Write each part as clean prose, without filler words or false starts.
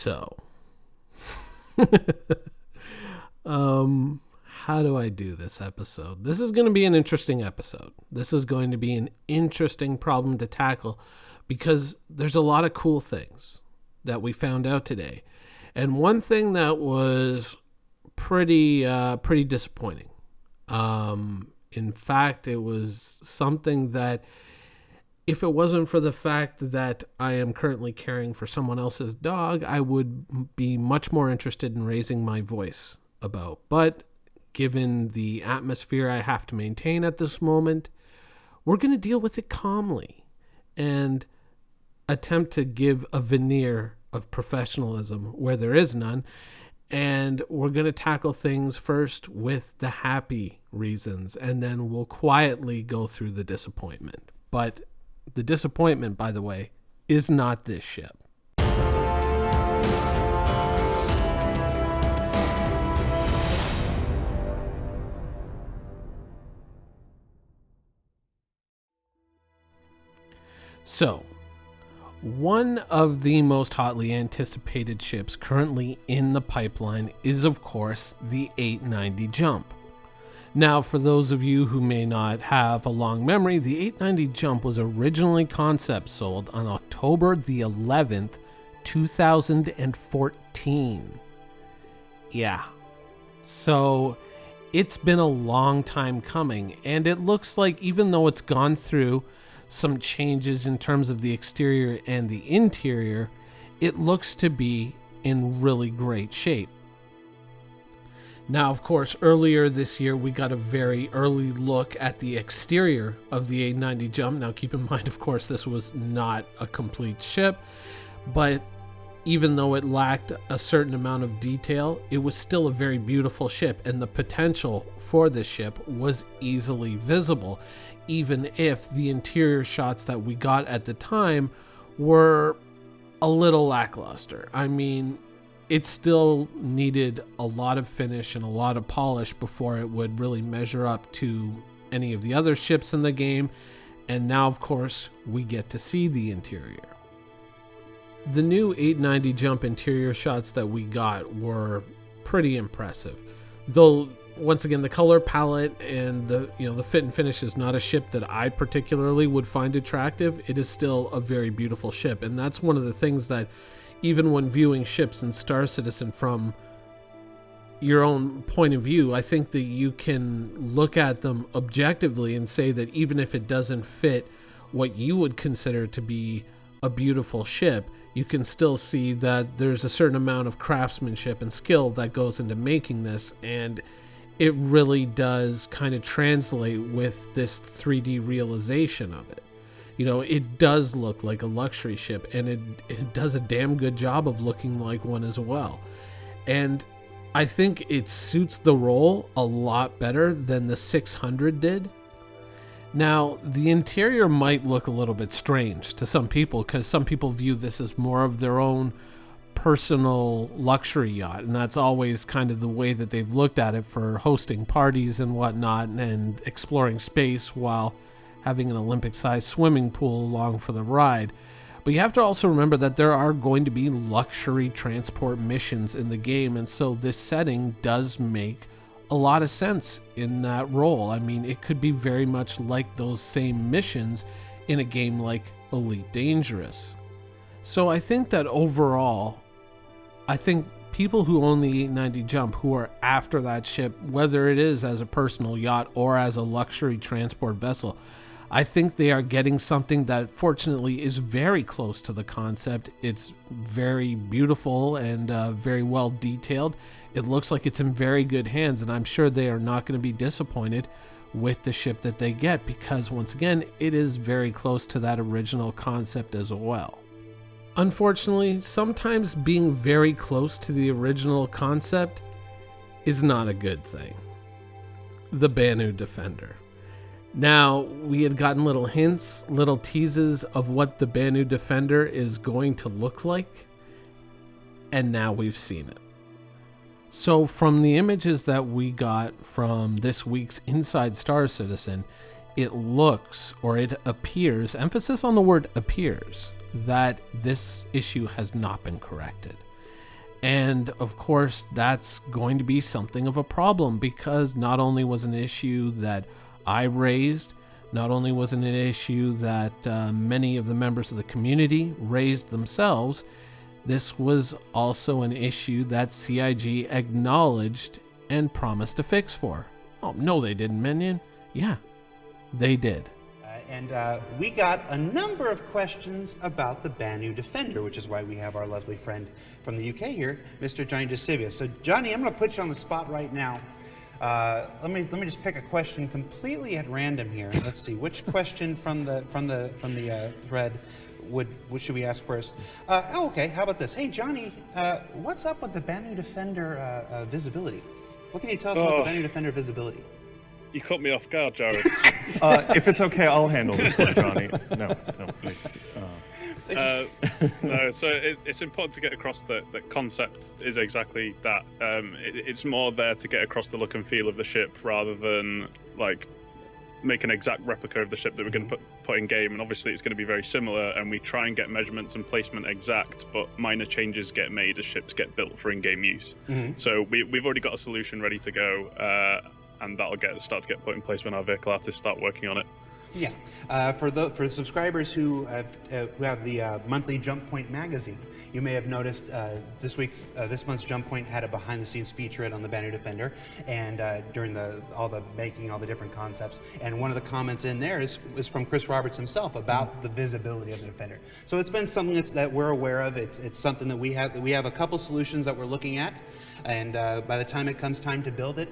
So, how do I do this episode? This is going to be an interesting episode. This is going to be an interesting problem to tackle because there's a lot of cool things that we found out today. And one thing that was pretty disappointing. In fact, it was something that if it wasn't for the fact that I am currently caring for someone else's dog, I would be much more interested in raising my voice about. But given the atmosphere I have to maintain at this moment, we're going to deal with it calmly and attempt to give a veneer of professionalism where there is none. And we're going to tackle things first with the happy reasons, and then we'll quietly go through the disappointment. But the disappointment, by the way, is not this ship. So, one of the most hotly anticipated ships currently in the pipeline is, of course, the 890 Jump. Now, for those of you who may not have a long memory, the 890 Jump was originally concept sold on October the 11th, 2014. Yeah. So, it's been a long time coming, and it looks like even though it's gone through some changes in terms of the exterior and the interior, it looks to be in really great shape. Now, of course, earlier this year, we got a very early look at the exterior of the 890 Jump. Now, keep in mind, of course, this was not a complete ship, but even though it lacked a certain amount of detail, it was still a very beautiful ship, and the potential for this ship was easily visible, even if the interior shots that we got at the time were a little lackluster. I mean, it still needed a lot of finish and a lot of polish before it would really measure up to any of the other ships in the game. And now, of course, we get to see the interior. The new 890 Jump interior shots that we got were pretty impressive. Though, once again, the color palette and the fit and finish is not a ship that I particularly would find attractive. It is still a very beautiful ship. And that's one of the things that, even when viewing ships in Star Citizen from your own point of view, I think that you can look at them objectively and say that even if it doesn't fit what you would consider to be a beautiful ship, you can still see that there's a certain amount of craftsmanship and skill that goes into making this, and it really does kind of translate with this 3D realization of it. You know, it does look like a luxury ship, and it does a damn good job of looking like one as well. And I think it suits the role a lot better than the 600 did. Now, the interior might look a little bit strange to some people, because some people view this as more of their own personal luxury yacht, and that's always kind of the way that they've looked at it for hosting parties and whatnot, and exploring space while having an Olympic-sized swimming pool along for the ride. But you have to also remember that there are going to be luxury transport missions in the game, and so this setting does make a lot of sense in that role. I mean, it could be very much like those same missions in a game like Elite Dangerous. So I think that overall, I think people who own the 890 Jump, who are after that ship, whether it is as a personal yacht or as a luxury transport vessel, I think they are getting something that fortunately is very close to the concept. It's very beautiful and very well detailed. It looks like it's in very good hands, and I'm sure they are not going to be disappointed with the ship that they get, because once again, it is very close to that original concept as well. Unfortunately, sometimes being very close to the original concept is not a good thing. The Banu Defender. Now, we had gotten little hints, little teases of what the Banu Defender is going to look like, and now we've seen it. So from the images that we got from this week's Inside Star Citizen, it looks, or it appears, emphasis on the word appears, that this issue has not been corrected. And of course, that's going to be something of a problem, because not only was an issue that I raised, not only was it an issue that many of the members of the community raised themselves, this was also an issue that CIG acknowledged and promised a fix for. Oh, no, they didn't, Minion. Yeah, they did. And we got a number of questions about the Banu Defender, which is why we have our lovely friend from the UK here, Mr. Johnny DeSivia. So, Johnny, I'm going to put you on the spot right now. Let me just pick a question completely at random here. Let's see, which question from the thread should we ask first? Okay, how about this? Hey, Johnny, what's up with the Banu Defender visibility? What can you tell us about the Banu Defender visibility? You caught me off guard, Jared. If it's okay, I'll handle this one, Johnny. No, please. No, so it's important to get across that concept is exactly that. It's more there to get across the look and feel of the ship rather than like make an exact replica of the ship that we're going to put in game. And obviously it's going to be very similar, and we try and get measurements and placement exact, but minor changes get made as ships get built for in-game use. Mm-hmm. So we've already got a solution ready to go, and that'll start to get put in place when our vehicle artists start working on it. Yeah, for subscribers who have the monthly Jump Point magazine, you may have noticed this month's Jump Point had a behind-the-scenes featurette on the Banu Defender, and during all the different concepts. And one of the comments in there is from Chris Roberts himself about the visibility of the Defender. So it's been something that we're aware of. It's something that we have a couple solutions that we're looking at, and by the time it comes time to build it,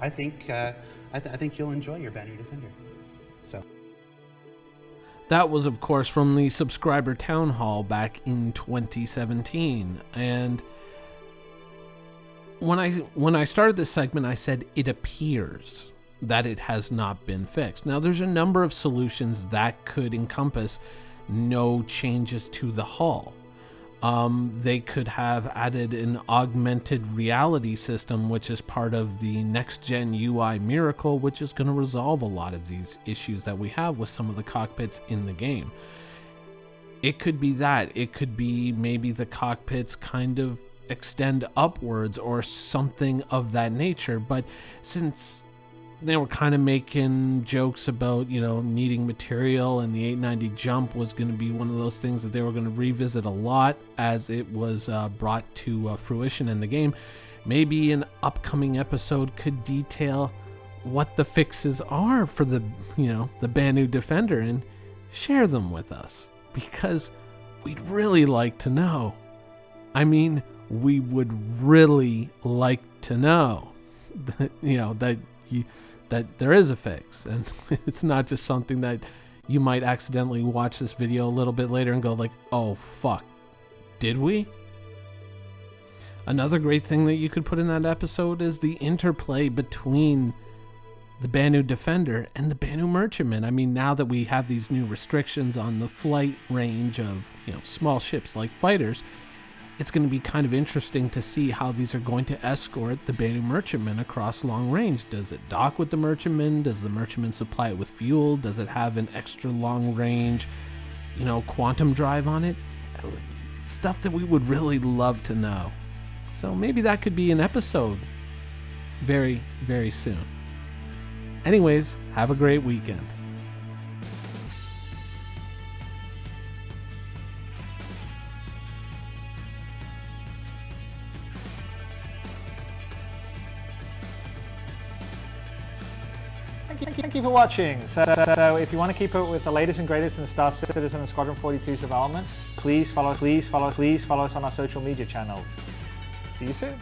I think you'll enjoy your Banu Defender. So that was, of course, from the subscriber town hall back in 2017. And when I started this segment, I said it appears that it has not been fixed. Now, there's a number of solutions that could encompass no changes to the hull. They could have added an augmented reality system, which is part of the next-gen UI miracle, which is going to resolve a lot of these issues that we have with some of the cockpits in the game. It could be that. It could be maybe the cockpits kind of extend upwards or something of that nature. But since they were kind of making jokes about, needing material, and the 890 jump was going to be one of those things that they were going to revisit a lot as it was brought to fruition in the game. Maybe an upcoming episode could detail what the fixes are for the Banu Defender and share them with us, because we'd really like to know. I mean, we would really like to know that there is a fix, and it's not just something that you might accidentally watch this video a little bit later and go like, oh fuck, did we? Another great thing that you could put in that episode is the interplay between the Banu Defender and the Banu Merchantman. I mean, now that we have these new restrictions on the flight range of small ships like fighters, it's going to be kind of interesting to see how these are going to escort the Banu Merchantman across long range. Does it dock with the Merchantman? Does the Merchantman supply it with fuel? Does it have an extra long range, quantum drive on it? Stuff that we would really love to know. So maybe that could be an episode very, very soon. Anyways, have a great weekend. Thank you for watching. So if you want to keep up with the latest and greatest in Star Citizen and Squadron 42's development, please follow us on our social media channels. See you soon.